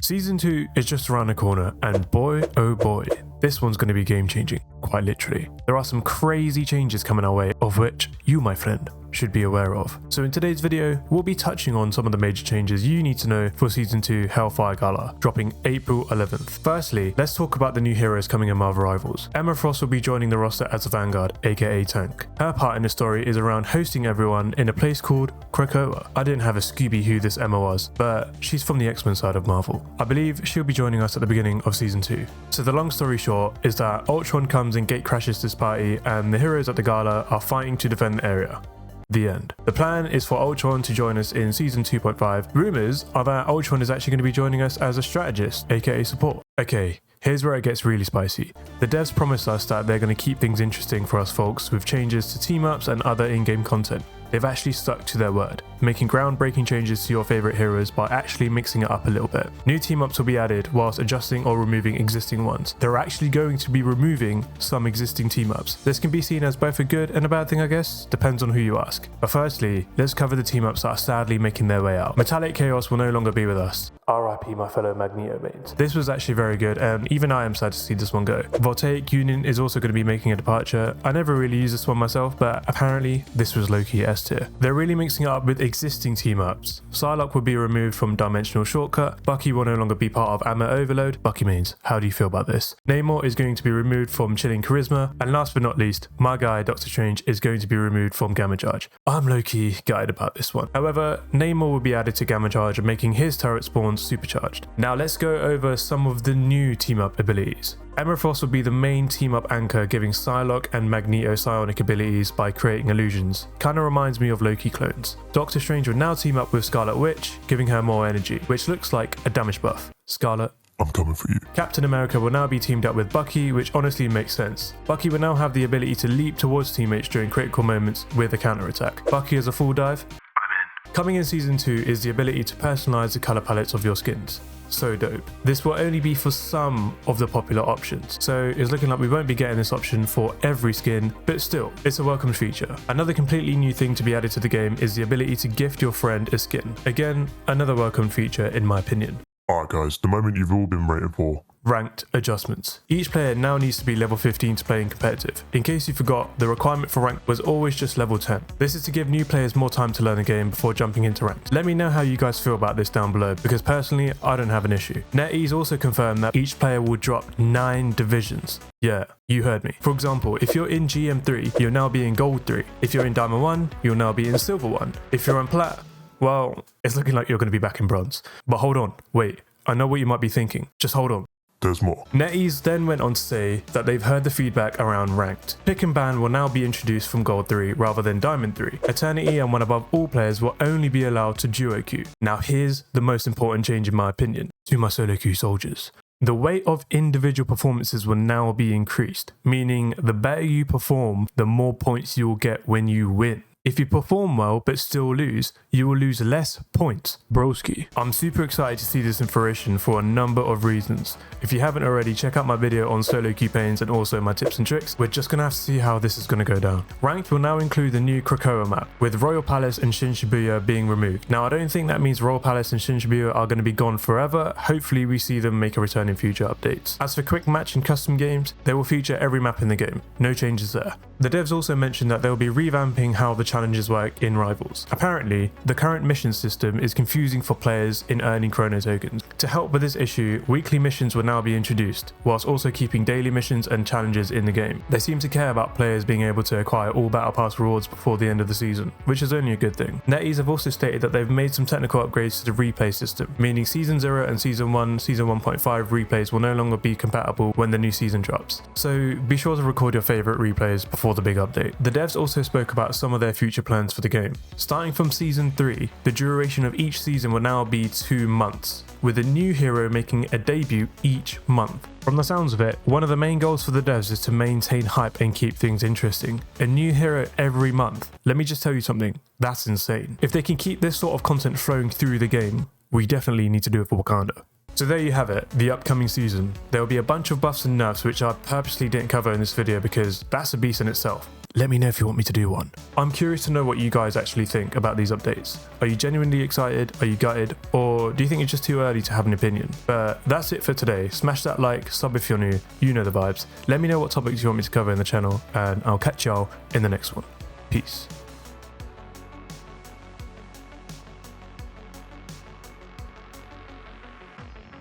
Season 2 is just around the corner, and boy oh boy, this one's going to be game changing, quite literally. There are some crazy changes coming our way, of which you, my friend, should be aware of. So in today's video, we'll be touching on some of the major changes you need to know for Season 2 Hellfire Gala, dropping April 11th. Firstly, let's talk about the new heroes coming in Marvel Rivals. Emma Frost will be joining the roster as a Vanguard, aka Tank. Her part in the story is around hosting everyone in a place called Chrono. I didn't have a Scooby who this Emma was, but she's from the X-Men side of Marvel. I believe she'll be joining us at the beginning of Season 2. So the long story short is that Ultron comes and gate crashes this party, and the heroes at the gala are fighting to defend the area. The end. The plan is for Ultron to join us in Season 2.5. Rumours are that Ultron is actually going to be joining us as a strategist, aka support. Okay, here's where it gets really spicy. The devs promised us that they're going to keep things interesting for us folks with changes to team-ups and other in-game content. They've actually stuck to their word, making groundbreaking changes to your favourite heroes by actually mixing it up a little bit. New team-ups will be added whilst adjusting or removing existing ones. They're actually going to be removing some existing team-ups. This can be seen as both a good and a bad thing, I guess, depends on who you ask. But firstly, let's cover the team-ups that are sadly making their way out. Metallic Chaos will no longer be with us. RIP my fellow Magneto mates. This was actually very good, and even I am sad to see this one go. Voltaic Union is also going to be making a departure. I never really used this one myself, but apparently this was low-key S tier. They're really mixing it up with existing team-ups. Psylocke will be removed from Dimensional Shortcut. Bucky will no longer be part of Ammo Overload. Bucky mains, how do you feel about this? Namor is going to be removed from Chilling Charisma, and last but not least, my guy Doctor Strange is going to be removed from Gamma Charge. I'm low-key gutted about this one. However, Namor will be added to Gamma Charge, making his turret spawn supercharged. Now let's go over some of the new team-up abilities. Emma Frost will be the main team-up anchor, giving Psylocke and Magneto psionic abilities by creating illusions. Kinda reminds me of Loki clones. Doctor Strange will now team up with Scarlet Witch, giving her more energy, which looks like a damage buff. Scarlet, I'm coming for you. Captain America will now be teamed up with Bucky, which honestly makes sense. Bucky will now have the ability to leap towards teammates during critical moments with a counterattack. Bucky has a full dive. I'm in. Coming in Season 2 is the ability to personalize the color palettes of your skins. So dope. This will only be for some of the popular options, so it's looking like we won't be getting this option for every skin, but still, it's a welcome feature. Another completely new thing to be added to the game is the ability to gift your friend a skin. Again, another welcome feature in my opinion. Alright guys, the moment you've all been waiting for. Ranked adjustments. Each player now needs to be level 15 to play in competitive. In case you forgot, the requirement for rank was always just level 10. This is to give new players more time to learn the game before jumping into ranked. Let me know how you guys feel about this down below, because personally, I don't have an issue. NetEase also confirmed that each player will drop 9 divisions. Yeah, you heard me. For example, if you're in GM3, you'll now be in Gold 3. If you're in Diamond 1, you'll now be in Silver 1. If you're on Plat, well, it's looking like you're going to be back in Bronze. But hold on, wait, I know what you might be thinking. Just hold on. There's more. NetEase then went on to say that they've heard the feedback around ranked. Pick and ban will now be introduced from Gold 3 rather than Diamond 3. Eternity and One Above All players will only be allowed to duo queue. Now here's the most important change in my opinion, to my solo queue soldiers. The weight of individual performances will now be increased, meaning the better you perform, the more points you'll get when you win. If you perform well but still lose, you will lose less points. Broski. I'm super excited to see this in fruition for a number of reasons. If you haven't already, check out my video on solo queue pains and also my tips and tricks. We're just going to have to see how this is going to go down. Ranked will now include the new Krakoa map, with Royal Palace and Shin Shibuya being removed. Now I don't think that means Royal Palace and Shin Shibuya are going to be gone forever. Hopefully we see them make a return in future updates. As for quick match and custom games, they will feature every map in the game. No changes there. The devs also mentioned that they'll be revamping how the challenges work in Rivals. Apparently, the current mission system is confusing for players in earning Chrono tokens. To help with this issue, weekly missions will now be introduced, whilst also keeping daily missions and challenges in the game. They seem to care about players being able to acquire all Battle Pass rewards before the end of the season, which is only a good thing. NetEase have also stated that they've made some technical upgrades to the replay system, meaning Season 0 and Season 1, Season 1.5 replays will no longer be compatible when the new season drops. So be sure to record your favourite replays before the big update. The devs also spoke about some of their future plans for the game. Starting from Season 3, the duration of each season will now be 2 months, with a new hero making a debut each month. From the sounds of it, one of the main goals for the devs is to maintain hype and keep things interesting. A new hero every month. Let me just tell you something, that's insane. If they can keep this sort of content flowing through the game, we definitely need to do it for Wakanda. So there you have it, the upcoming season. There will be a bunch of buffs and nerfs which I purposely didn't cover in this video because that's a beast in itself. Let me know if you want me to do one. I'm curious to know what you guys actually think about these updates. Are you genuinely excited? Are you gutted? Or do you think it's just too early to have an opinion? But that's it for today. Smash that like, sub if you're new, you know the vibes. Let me know what topics you want me to cover in the channel and I'll catch y'all in the next one. Peace.